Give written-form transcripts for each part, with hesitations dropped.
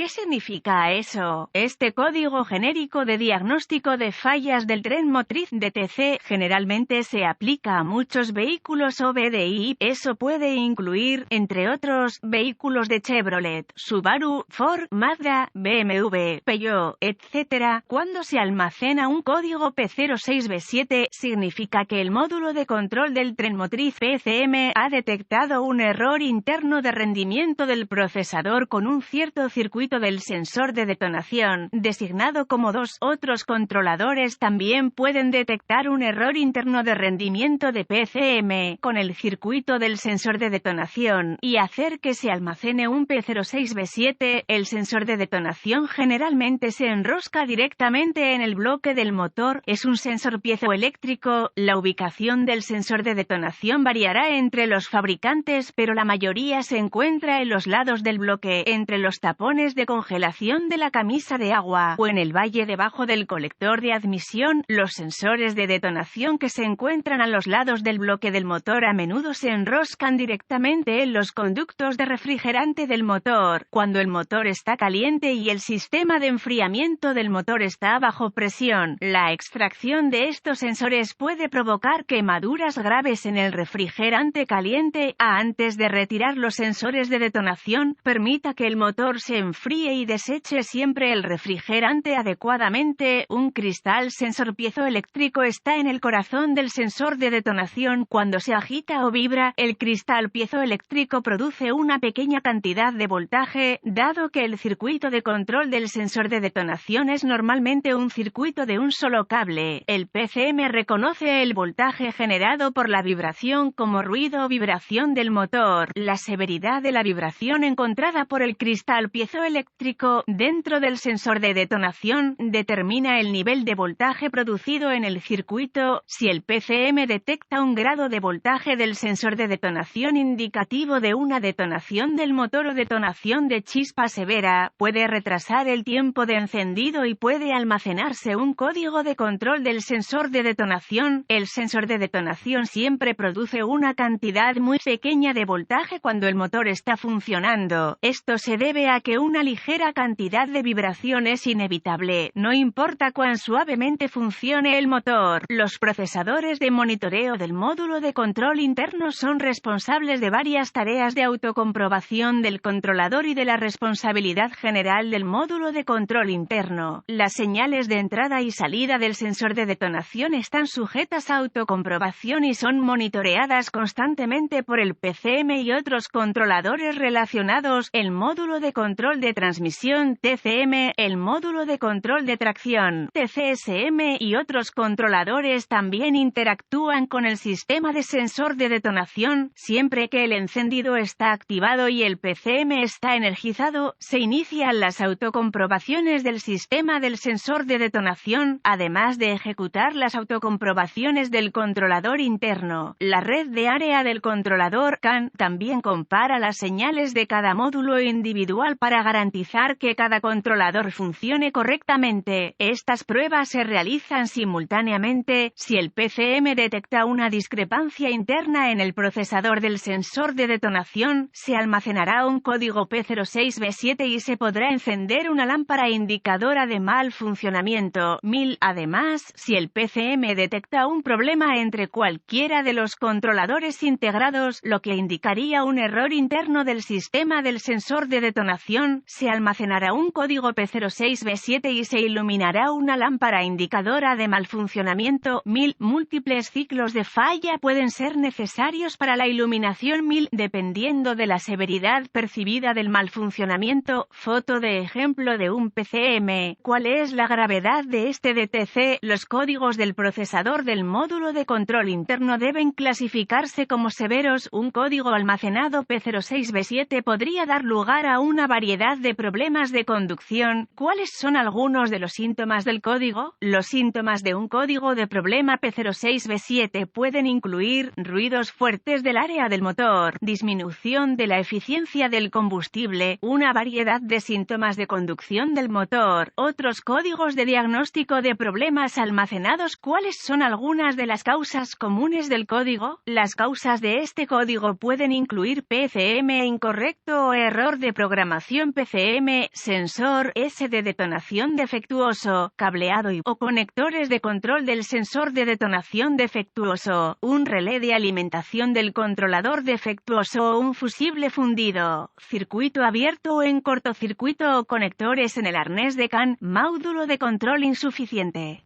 ¿Qué significa eso? Este código genérico de diagnóstico de fallas del tren motriz DTC generalmente se aplica a muchos vehículos OBDI. Eso puede incluir, entre otros, vehículos de Chevrolet, Subaru, Ford, Mazda, BMW, Peugeot, etc. Cuando se almacena un código P06B7, significa que el módulo de control del tren motriz PCM ha detectado un error interno de rendimiento del procesador con un cierto circuito del sensor de detonación, designado como 2. Otros controladores también pueden detectar un error interno de rendimiento de PCM con el circuito del sensor de detonación y hacer que se almacene un P06B7. El sensor de detonación generalmente se enrosca directamente en el bloque del motor. Es un sensor piezoeléctrico. La ubicación del sensor de detonación variará entre los fabricantes, pero la mayoría se encuentra en los lados del bloque, entre los tapones de congelación de la camisa de agua, o en el valle debajo del colector de admisión. Los sensores de detonación que se encuentran a los lados del bloque del motor a menudo se enroscan directamente en los conductos de refrigerante del motor, cuando el motor está caliente y el sistema de enfriamiento del motor está bajo presión. La extracción de estos sensores puede provocar quemaduras graves en el refrigerante caliente. Antes de retirar los sensores de detonación, permita que el motor se enfríe y deseche siempre el refrigerante adecuadamente. Un cristal sensor piezoeléctrico está en el corazón del sensor de detonación. Cuando se agita o vibra, el cristal piezoeléctrico produce una pequeña cantidad de voltaje. Dado que el circuito de control del sensor de detonación es normalmente un circuito de un solo cable, el PCM reconoce el voltaje generado por la vibración como ruido o vibración del motor. La severidad de la vibración encontrada por el cristal piezoeléctrico dentro del sensor de detonación determina el nivel de voltaje producido en el circuito. Si el PCM detecta un grado de voltaje del sensor de detonación indicativo de una detonación del motor o detonación de chispa severa, puede retrasar el tiempo de encendido y puede almacenarse un código de control del sensor de detonación. El sensor de detonación siempre produce una cantidad muy pequeña de voltaje cuando el motor está funcionando. Esto se debe a que una ligera cantidad de vibración es inevitable, no importa cuán suavemente funcione el motor. Los procesadores de monitoreo del módulo de control interno son responsables de varias tareas de autocomprobación del controlador y de la responsabilidad general del módulo de control interno. Las señales de entrada y salida del sensor de detonación están sujetas a autocomprobación y son monitoreadas constantemente por el PCM y otros controladores relacionados. El módulo de control de transmisión TCM, el módulo de control de tracción TCSM y otros controladores también interactúan con el sistema de sensor de detonación. Siempre que el encendido está activado y el PCM está energizado, se inician las autocomprobaciones del sistema del sensor de detonación, además de ejecutar las autocomprobaciones del controlador interno. La red de área del controlador CAN también compara las señales de cada módulo individual para garantizar que cada controlador funcione correctamente. Estas pruebas se realizan simultáneamente. Si el PCM detecta una discrepancia interna en el procesador del sensor de detonación, se almacenará un código P06B7 y se podrá encender una lámpara indicadora de mal funcionamiento. Además, si el PCM detecta un problema entre cualquiera de los controladores integrados, lo que indicaría un error interno del sistema del sensor de detonación, se almacenará un código P06B7 y se iluminará una lámpara indicadora de mal funcionamiento. Múltiples ciclos de falla pueden ser necesarios para la iluminación dependiendo de la severidad percibida del mal funcionamiento. Foto de ejemplo de un PCM. ¿Cuál es la gravedad de este DTC? Los códigos del procesador del módulo de control interno deben clasificarse como severos. Un código almacenado P06B7 podría dar lugar a una variedad de problemas de conducción. ¿Cuáles son algunos de los síntomas del código? Los síntomas de un código de problema P06B7 pueden incluir ruidos fuertes del área del motor, disminución de la eficiencia del combustible, una variedad de síntomas de conducción del motor. Otros códigos de diagnóstico de problemas almacenados. ¿Cuáles son algunas de las causas comunes del código? Las causas de este código pueden incluir PCM incorrecto o error de programación. PCM, sensor S de detonación defectuoso, cableado o conectores de control del sensor de detonación defectuoso, un relé de alimentación del controlador defectuoso o un fusible fundido, circuito abierto o en cortocircuito o conectores en el arnés de CAN, módulo de control insuficiente.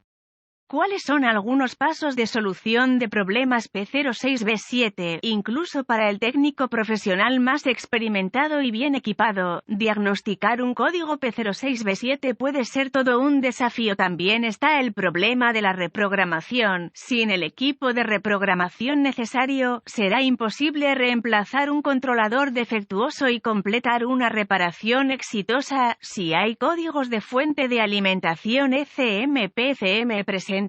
¿Cuáles son algunos pasos de solución de problemas P06B7, incluso para el técnico profesional más experimentado y bien equipado? Diagnosticar un código P06B7 puede ser todo un desafío. También está el problema de la reprogramación. Sin el equipo de reprogramación necesario, será imposible reemplazar un controlador defectuoso y completar una reparación exitosa. Si hay códigos de fuente de alimentación ECM-PCM presentes,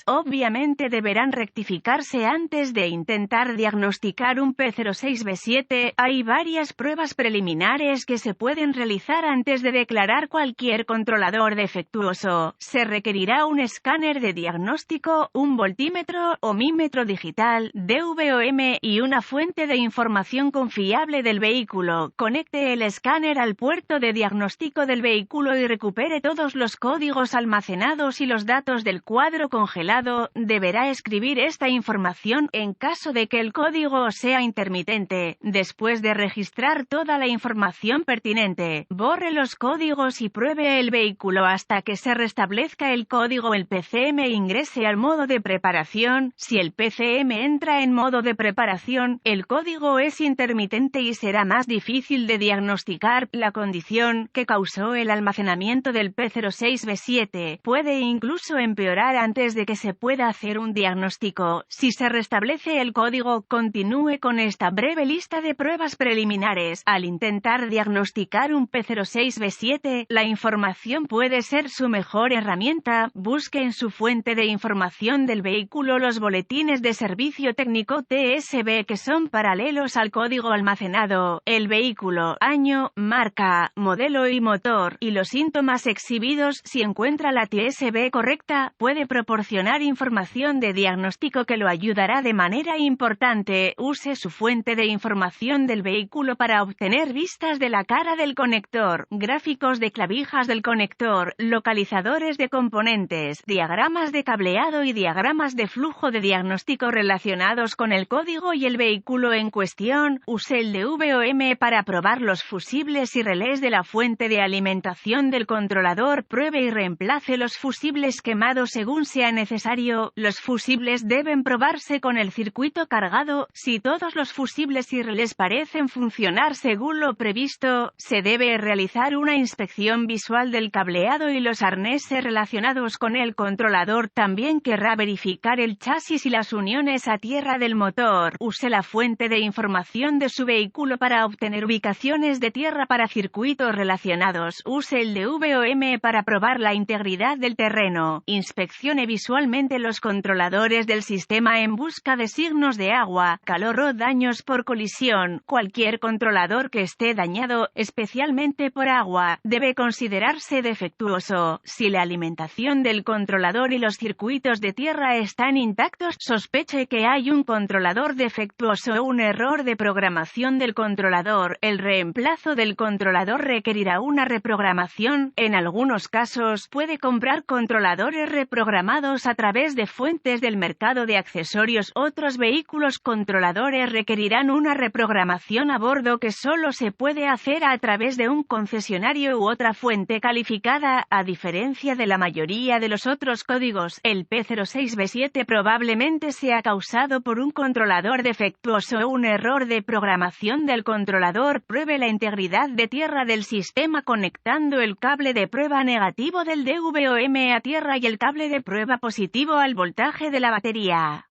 obviamente deberán rectificarse antes de intentar diagnosticar un P06B7. Hay varias pruebas preliminares que se pueden realizar antes de declarar cualquier controlador defectuoso. Se requerirá un escáner de diagnóstico, un voltímetro, ohmímetro digital, DVOM y una fuente de información confiable del vehículo. Conecte el escáner al puerto de diagnóstico del vehículo y recupere todos los códigos almacenados y los datos del cuadro congelado. Deberá escribir esta información en caso de que el código sea intermitente. Después de registrar toda la información pertinente, borre los códigos y pruebe el vehículo hasta que se restablezca el código. El PCM ingrese al modo de preparación. Si el PCM entra en modo de preparación, el código es intermitente y será más difícil de diagnosticar. La condición que causó el almacenamiento del P06B7 puede incluso empeorar antes de que se pueda hacer un diagnóstico. Si se restablece el código, continúe con esta breve lista de pruebas preliminares. Al intentar diagnosticar un P06B7, la información puede ser su mejor herramienta. Busque en su fuente de información del vehículo los boletines de servicio técnico TSB que son paralelos al código almacenado, el vehículo, año, marca, modelo y motor, y los síntomas exhibidos. Si encuentra la TSB correcta, puede proporcionar información de diagnóstico que lo ayudará de manera importante. Use su fuente de información del vehículo para obtener vistas de la cara del conector, gráficos de clavijas del conector, localizadores de componentes, diagramas de cableado y diagramas de flujo de diagnóstico relacionados con el código y el vehículo en cuestión. Use el DVOM para probar los fusibles y relés de la fuente de alimentación del controlador. Pruebe y reemplace los fusibles quemados según sea necesario. Los fusibles deben probarse con el circuito cargado. Si todos los fusibles y relés parecen funcionar según lo previsto, se debe realizar una inspección visual del cableado y los arneses relacionados con el controlador. También querrá verificar el chasis y las uniones a tierra del motor. Use la fuente de información de su vehículo para obtener ubicaciones de tierra para circuitos relacionados. Use el DVOM para probar la integridad del terreno. Inspeccione visualmente los controladores del sistema en busca de signos de agua, calor o daños por colisión. Cualquier controlador que esté dañado, especialmente por agua, debe considerarse defectuoso. Si la alimentación del controlador y los circuitos de tierra están intactos, sospeche que hay un controlador defectuoso o un error de programación del controlador. El reemplazo del controlador requerirá una reprogramación. En algunos casos, puede comprar controladores reprogramados a través de fuentes del mercado de accesorios. Otros vehículos controladores requerirán una reprogramación a bordo que solo se puede hacer a través de un concesionario u otra fuente calificada. A diferencia de la mayoría de los otros códigos, el P06B7 probablemente sea causado por un controlador defectuoso o un error de programación del controlador. Pruebe la integridad de tierra del sistema conectando el cable de prueba negativo del DVOM a tierra y el cable de prueba positivo al voltaje de la batería.